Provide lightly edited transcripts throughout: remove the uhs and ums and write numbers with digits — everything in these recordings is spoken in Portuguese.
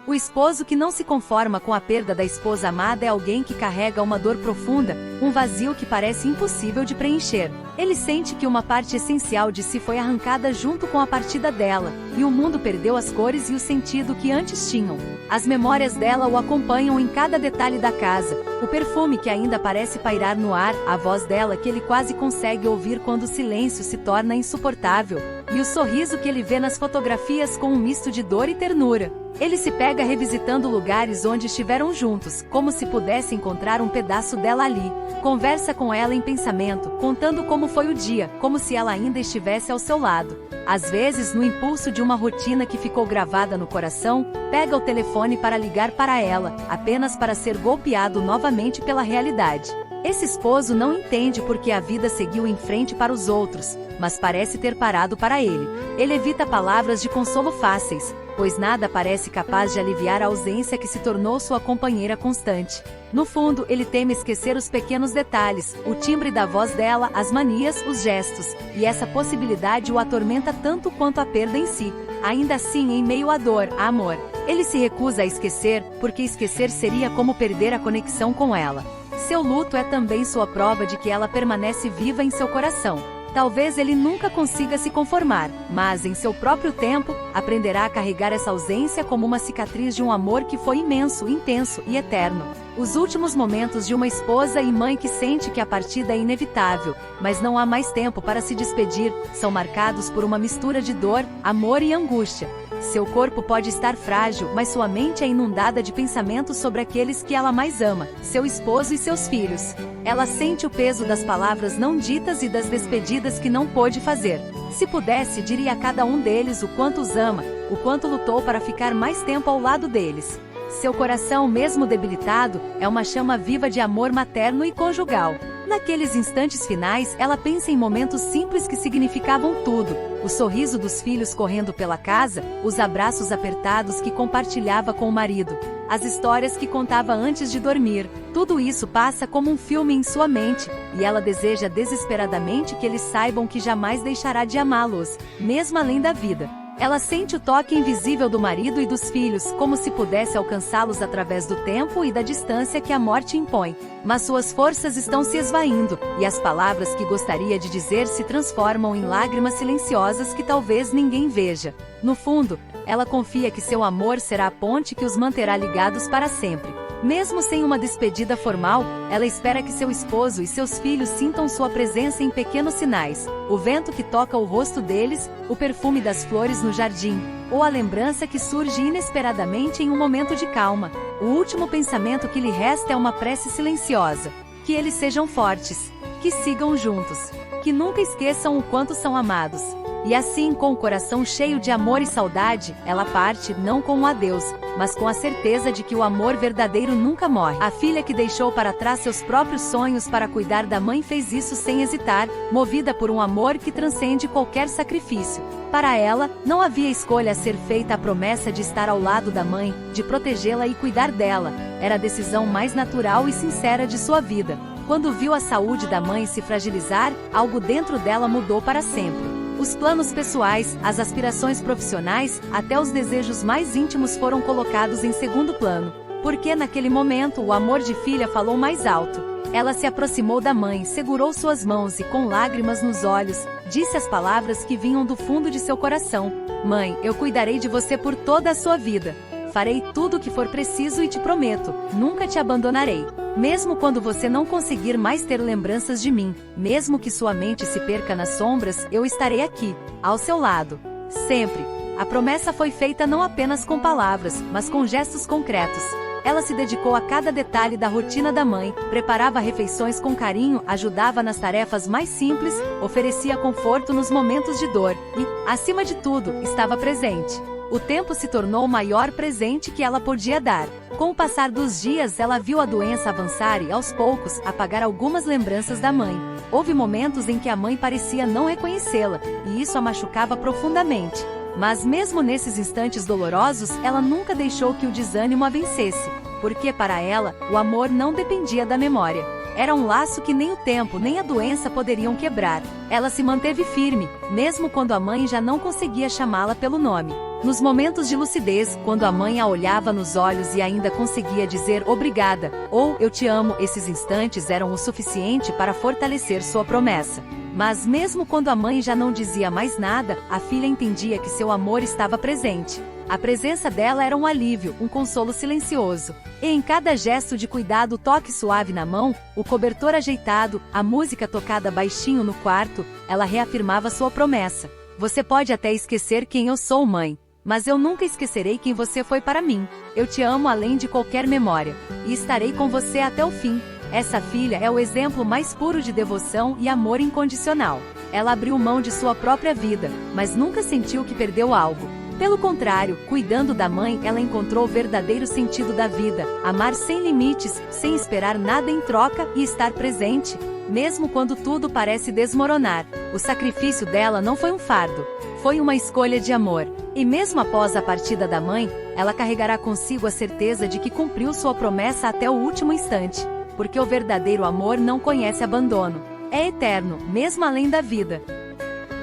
O esposo que não se conforma com a perda da esposa amada é alguém que carrega uma dor profunda, um vazio que parece impossível de preencher. Ele sente que uma parte essencial de si foi arrancada junto com a partida dela, e o mundo perdeu as cores e o sentido que antes tinham. As memórias dela o acompanham em cada detalhe da casa, o perfume que ainda parece pairar no ar, a voz dela que ele quase consegue ouvir quando o silêncio se torna insuportável, e o sorriso que ele vê nas fotografias com um misto de dor e ternura. Ele se pega revisitando lugares onde estiveram juntos, como se pudesse encontrar um pedaço dela ali. Conversa com ela em pensamento, contando como foi o dia, como se ela ainda estivesse ao seu lado. Às vezes, no impulso de uma rotina que ficou gravada no coração, pega o telefone para ligar para ela, apenas para ser golpeado novamente pela realidade. Esse esposo não entende porque a vida seguiu em frente para os outros, mas parece ter parado para ele. Ele evita palavras de consolo fáceis, pois nada parece capaz de aliviar a ausência que se tornou sua companheira constante. No fundo, ele teme esquecer os pequenos detalhes, o timbre da voz dela, as manias, os gestos, e essa possibilidade o atormenta tanto quanto a perda em si. Ainda assim, em meio à dor, há amor. Ele se recusa a esquecer, porque esquecer seria como perder a conexão com ela. Seu luto é também sua prova de que ela permanece viva em seu coração. Talvez ele nunca consiga se conformar, mas em seu próprio tempo, aprenderá a carregar essa ausência como uma cicatriz de um amor que foi imenso, intenso e eterno. Os últimos momentos de uma esposa e mãe que sente que a partida é inevitável, mas não há mais tempo para se despedir, são marcados por uma mistura de dor, amor e angústia. Seu corpo pode estar frágil, mas sua mente é inundada de pensamentos sobre aqueles que ela mais ama, seu esposo e seus filhos. Ela sente o peso das palavras não ditas e das despedidas que não pôde fazer. Se pudesse, diria a cada um deles o quanto os ama, o quanto lutou para ficar mais tempo ao lado deles. Seu coração, mesmo debilitado, é uma chama viva de amor materno e conjugal. Naqueles instantes finais, ela pensa em momentos simples que significavam tudo: o sorriso dos filhos correndo pela casa, os abraços apertados que compartilhava com o marido, as histórias que contava antes de dormir. Tudo isso passa como um filme em sua mente, e ela deseja desesperadamente que eles saibam que jamais deixará de amá-los, mesmo além da vida. Ela sente o toque invisível do marido e dos filhos, como se pudesse alcançá-los através do tempo e da distância que a morte impõe. Mas suas forças estão se esvaindo, e as palavras que gostaria de dizer se transformam em lágrimas silenciosas que talvez ninguém veja. No fundo, ela confia que seu amor será a ponte que os manterá ligados para sempre. Mesmo sem uma despedida formal, ela espera que seu esposo e seus filhos sintam sua presença em pequenos sinais: o vento que toca o rosto deles, o perfume das flores no jardim, ou a lembrança que surge inesperadamente em um momento de calma. O último pensamento que lhe resta é uma prece silenciosa: que eles sejam fortes, que sigam juntos, que nunca esqueçam o quanto são amados. E assim, com o coração cheio de amor e saudade, ela parte, não com um adeus, mas com a certeza de que o amor verdadeiro nunca morre. A filha que deixou para trás seus próprios sonhos para cuidar da mãe fez isso sem hesitar, movida por um amor que transcende qualquer sacrifício. Para ela, não havia escolha a ser feita. A promessa de estar ao lado da mãe, de protegê-la e cuidar dela, era a decisão mais natural e sincera de sua vida. Quando viu a saúde da mãe se fragilizar, algo dentro dela mudou para sempre. Os planos pessoais, as aspirações profissionais, até os desejos mais íntimos foram colocados em segundo plano. Porque naquele momento o amor de filha falou mais alto. Ela se aproximou da mãe, segurou suas mãos e, com lágrimas nos olhos, disse as palavras que vinham do fundo de seu coração: "Mãe, eu cuidarei de você por toda a sua vida. Farei tudo o que for preciso e te prometo, nunca te abandonarei. Mesmo quando você não conseguir mais ter lembranças de mim, mesmo que sua mente se perca nas sombras, eu estarei aqui, ao seu lado, sempre." A promessa foi feita não apenas com palavras, mas com gestos concretos. Ela se dedicou a cada detalhe da rotina da mãe, preparava refeições com carinho, ajudava nas tarefas mais simples, oferecia conforto nos momentos de dor e, acima de tudo, estava presente. O tempo se tornou o maior presente que ela podia dar. Com o passar dos dias, ela viu a doença avançar e, aos poucos, apagar algumas lembranças da mãe. Houve momentos em que a mãe parecia não reconhecê-la, e isso a machucava profundamente. Mas mesmo nesses instantes dolorosos, ela nunca deixou que o desânimo a vencesse, porque para ela, o amor não dependia da memória. Era um laço que nem o tempo nem a doença poderiam quebrar. Ela se manteve firme, mesmo quando a mãe já não conseguia chamá-la pelo nome. Nos momentos de lucidez, quando a mãe a olhava nos olhos e ainda conseguia dizer obrigada, ou eu te amo, esses instantes eram o suficiente para fortalecer sua promessa. Mas mesmo quando a mãe já não dizia mais nada, a filha entendia que seu amor estava presente. A presença dela era um alívio, um consolo silencioso. E em cada gesto de cuidado, o toque suave na mão, o cobertor ajeitado, a música tocada baixinho no quarto, ela reafirmava sua promessa. Você pode até esquecer quem eu sou, mãe. Mas eu nunca esquecerei quem você foi para mim. Eu te amo além de qualquer memória. E estarei com você até o fim. Essa filha é o exemplo mais puro de devoção e amor incondicional. Ela abriu mão de sua própria vida, mas nunca sentiu que perdeu algo. Pelo contrário, cuidando da mãe, ela encontrou o verdadeiro sentido da vida, amar sem limites, sem esperar nada em troca e estar presente, mesmo quando tudo parece desmoronar. O sacrifício dela não foi um fardo, foi uma escolha de amor. E mesmo após a partida da mãe, ela carregará consigo a certeza de que cumpriu sua promessa até o último instante, porque o verdadeiro amor não conhece abandono. É eterno, mesmo além da vida.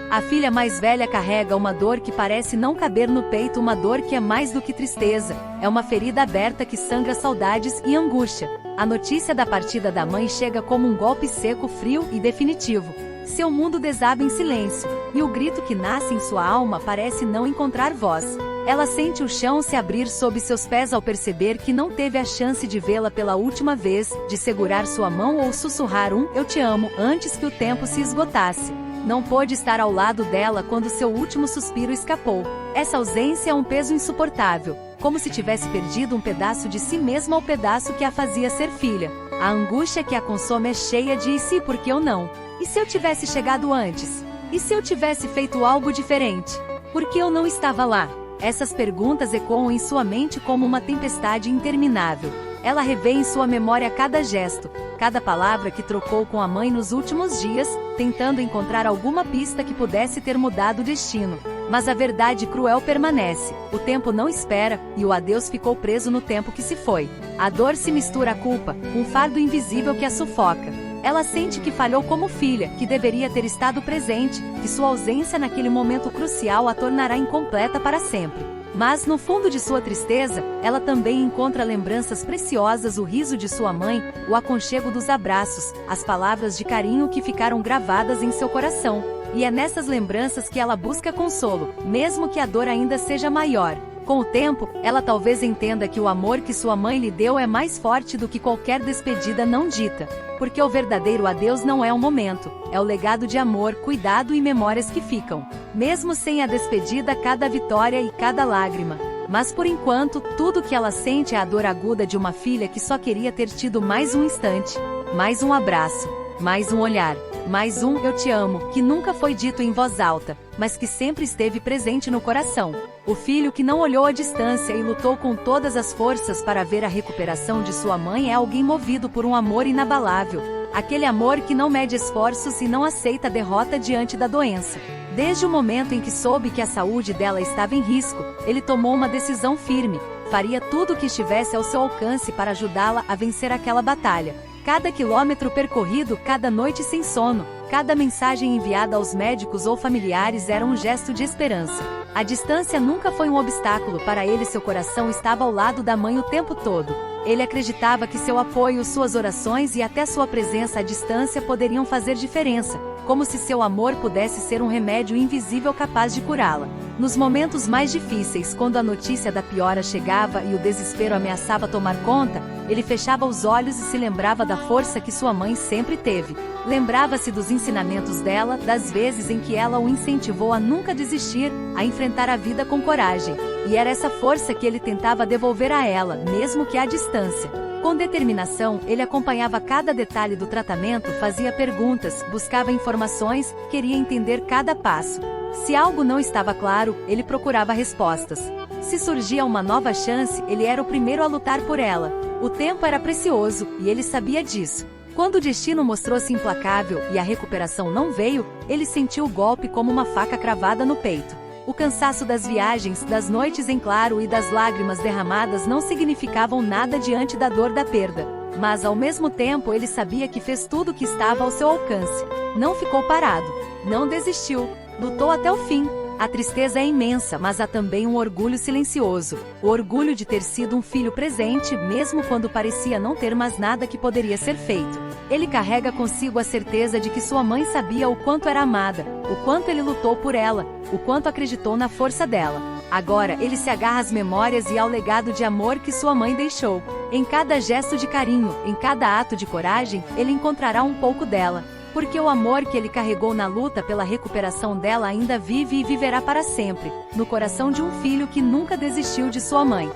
A filha mais velha carrega uma dor que parece não caber no peito, uma dor que é mais do que tristeza, é uma ferida aberta que sangra saudades e angústia. A notícia da partida da mãe chega como um golpe seco, frio e definitivo. Seu mundo desaba em silêncio, e o grito que nasce em sua alma parece não encontrar voz. Ela sente o chão se abrir sob seus pés ao perceber que não teve a chance de vê-la pela última vez, de segurar sua mão ou sussurrar um "eu te amo" antes que o tempo se esgotasse. Não pôde estar ao lado dela quando seu último suspiro escapou. Essa ausência é um peso insuportável, como se tivesse perdido um pedaço de si mesma ao pedaço que a fazia ser filha. A angústia que a consome é cheia de "e se, por que eu não? E se eu tivesse chegado antes? E se eu tivesse feito algo diferente? Por que eu não estava lá?" Essas perguntas ecoam em sua mente como uma tempestade interminável. Ela revê em sua memória cada gesto, cada palavra que trocou com a mãe nos últimos dias, tentando encontrar alguma pista que pudesse ter mudado o destino. Mas a verdade cruel permanece, o tempo não espera, e o adeus ficou preso no tempo que se foi. A dor se mistura à culpa, um fardo invisível que a sufoca. Ela sente que falhou como filha, que deveria ter estado presente, que sua ausência naquele momento crucial a tornará incompleta para sempre. Mas no fundo de sua tristeza, ela também encontra lembranças preciosas, o riso de sua mãe, o aconchego dos abraços, as palavras de carinho que ficaram gravadas em seu coração. E é nessas lembranças que ela busca consolo, mesmo que a dor ainda seja maior. Com o tempo, ela talvez entenda que o amor que sua mãe lhe deu é mais forte do que qualquer despedida não dita. Porque o verdadeiro adeus não é um momento, é o legado de amor, cuidado e memórias que ficam. Mesmo sem a despedida, cada vitória e cada lágrima. Mas por enquanto, tudo que ela sente é a dor aguda de uma filha que só queria ter tido mais um instante, mais um abraço, mais um olhar, mais um "eu te amo", que nunca foi dito em voz alta, mas que sempre esteve presente no coração. O filho que não olhou à distância e lutou com todas as forças para ver a recuperação de sua mãe é alguém movido por um amor inabalável. Aquele amor que não mede esforços e não aceita a derrota diante da doença. Desde o momento em que soube que a saúde dela estava em risco, ele tomou uma decisão firme. Faria tudo o que estivesse ao seu alcance para ajudá-la a vencer aquela batalha. Cada quilômetro percorrido, cada noite sem sono, cada mensagem enviada aos médicos ou familiares era um gesto de esperança. A distância nunca foi um obstáculo para ele, seu coração estava ao lado da mãe o tempo todo. Ele acreditava que seu apoio, suas orações e até sua presença à distância poderiam fazer diferença, como se seu amor pudesse ser um remédio invisível capaz de curá-la. Nos momentos mais difíceis, quando a notícia da piora chegava e o desespero ameaçava tomar conta, ele fechava os olhos e se lembrava da força que sua mãe sempre teve. Lembrava-se dos ensinamentos dela, das vezes em que ela o incentivou a nunca desistir, a enfrentar a vida com coragem. E era essa força que ele tentava devolver a ela, mesmo que à distância. Com determinação, ele acompanhava cada detalhe do tratamento, fazia perguntas, buscava informações, queria entender cada passo. Se algo não estava claro, ele procurava respostas. Se surgia uma nova chance, ele era o primeiro a lutar por ela. O tempo era precioso, e ele sabia disso. Quando o destino mostrou-se implacável e a recuperação não veio, ele sentiu o golpe como uma faca cravada no peito. O cansaço das viagens, das noites em claro e das lágrimas derramadas não significavam nada diante da dor da perda. Mas ao mesmo tempo ele sabia que fez tudo o que estava ao seu alcance. Não ficou parado. Não desistiu. Lutou até o fim. A tristeza é imensa, mas há também um orgulho silencioso. O orgulho de ter sido um filho presente, mesmo quando parecia não ter mais nada que poderia ser feito. Ele carrega consigo a certeza de que sua mãe sabia o quanto era amada, o quanto ele lutou por ela, o quanto acreditou na força dela. Agora, ele se agarra às memórias e ao legado de amor que sua mãe deixou. Em cada gesto de carinho, em cada ato de coragem, ele encontrará um pouco dela. Porque o amor que ele carregou na luta pela recuperação dela ainda vive e viverá para sempre, no coração de um filho que nunca desistiu de sua mãe.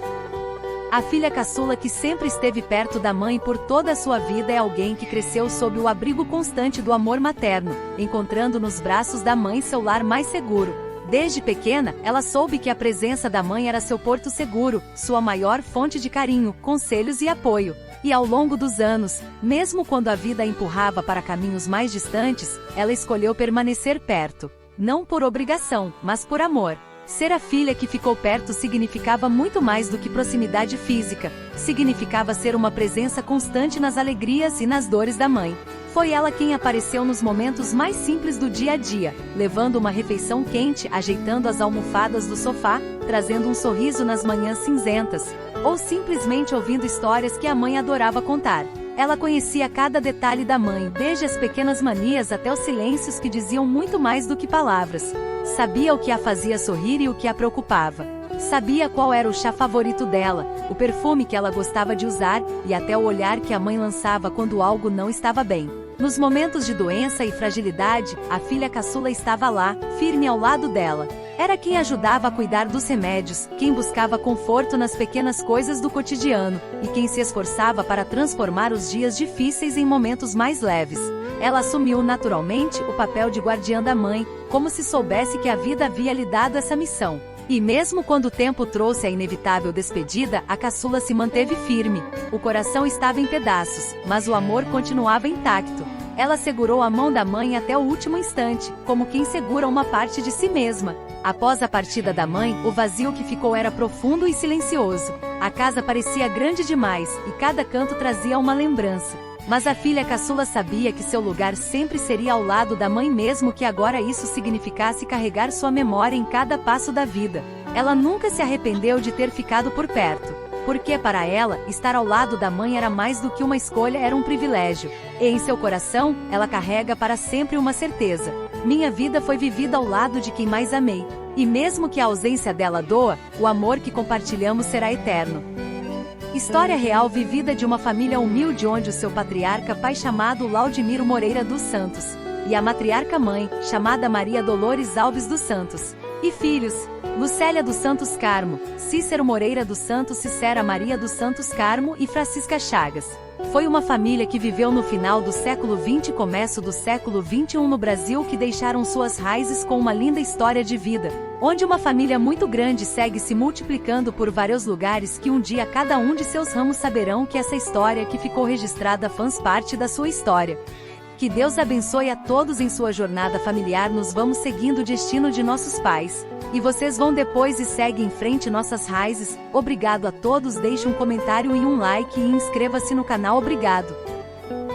A filha caçula que sempre esteve perto da mãe por toda a sua vida é alguém que cresceu sob o abrigo constante do amor materno, encontrando nos braços da mãe seu lar mais seguro. Desde pequena, ela soube que a presença da mãe era seu porto seguro, sua maior fonte de carinho, conselhos e apoio. E ao longo dos anos, mesmo quando a vida a empurrava para caminhos mais distantes, ela escolheu permanecer perto. Não por obrigação, mas por amor. Ser a filha que ficou perto significava muito mais do que proximidade física. Significava ser uma presença constante nas alegrias e nas dores da mãe. Foi ela quem apareceu nos momentos mais simples do dia a dia, levando uma refeição quente, ajeitando as almofadas do sofá, trazendo um sorriso nas manhãs cinzentas, ou simplesmente ouvindo histórias que a mãe adorava contar. Ela conhecia cada detalhe da mãe, desde as pequenas manias até os silêncios que diziam muito mais do que palavras. Sabia o que a fazia sorrir e o que a preocupava. Sabia qual era o chá favorito dela, o perfume que ela gostava de usar, e até o olhar que a mãe lançava quando algo não estava bem. Nos momentos de doença e fragilidade, a filha caçula estava lá, firme ao lado dela. Era quem ajudava a cuidar dos remédios, quem buscava conforto nas pequenas coisas do cotidiano, e quem se esforçava para transformar os dias difíceis em momentos mais leves. Ela assumiu naturalmente o papel de guardiã da mãe, como se soubesse que a vida havia lhe dado essa missão. E mesmo quando o tempo trouxe a inevitável despedida, a caçula se manteve firme. O coração estava em pedaços, mas o amor continuava intacto. Ela segurou a mão da mãe até o último instante, como quem segura uma parte de si mesma. Após a partida da mãe, o vazio que ficou era profundo e silencioso. A casa parecia grande demais, e cada canto trazia uma lembrança. Mas a filha caçula sabia que seu lugar sempre seria ao lado da mãe, mesmo que agora isso significasse carregar sua memória em cada passo da vida. Ela nunca se arrependeu de ter ficado por perto. Porque para ela, estar ao lado da mãe era mais do que uma escolha, era um privilégio. E em seu coração, ela carrega para sempre uma certeza: minha vida foi vivida ao lado de quem mais amei. E mesmo que a ausência dela doa, o amor que compartilhamos será eterno. História real vivida de uma família humilde onde o seu patriarca pai chamado Laudimiro Moreira dos Santos, e a matriarca mãe, chamada Maria Dolores Alves dos Santos, e filhos, Lucélia dos Santos Carmo, Cícero Moreira dos Santos, Cicera Maria dos Santos Carmo e Francisca Chagas. Foi uma família que viveu no final do século XX e começo do século XXI no Brasil, que deixaram suas raízes com uma linda história de vida, onde uma família muito grande segue se multiplicando por vários lugares, que um dia cada um de seus ramos saberão que essa história que ficou registrada faz parte da sua história. Que Deus abençoe a todos em sua jornada familiar. Nos vamos seguindo o destino de nossos pais, e vocês vão depois e seguem em frente nossas raízes. Obrigado a todos, deixe um comentário e um like e inscreva-se no canal. Obrigado.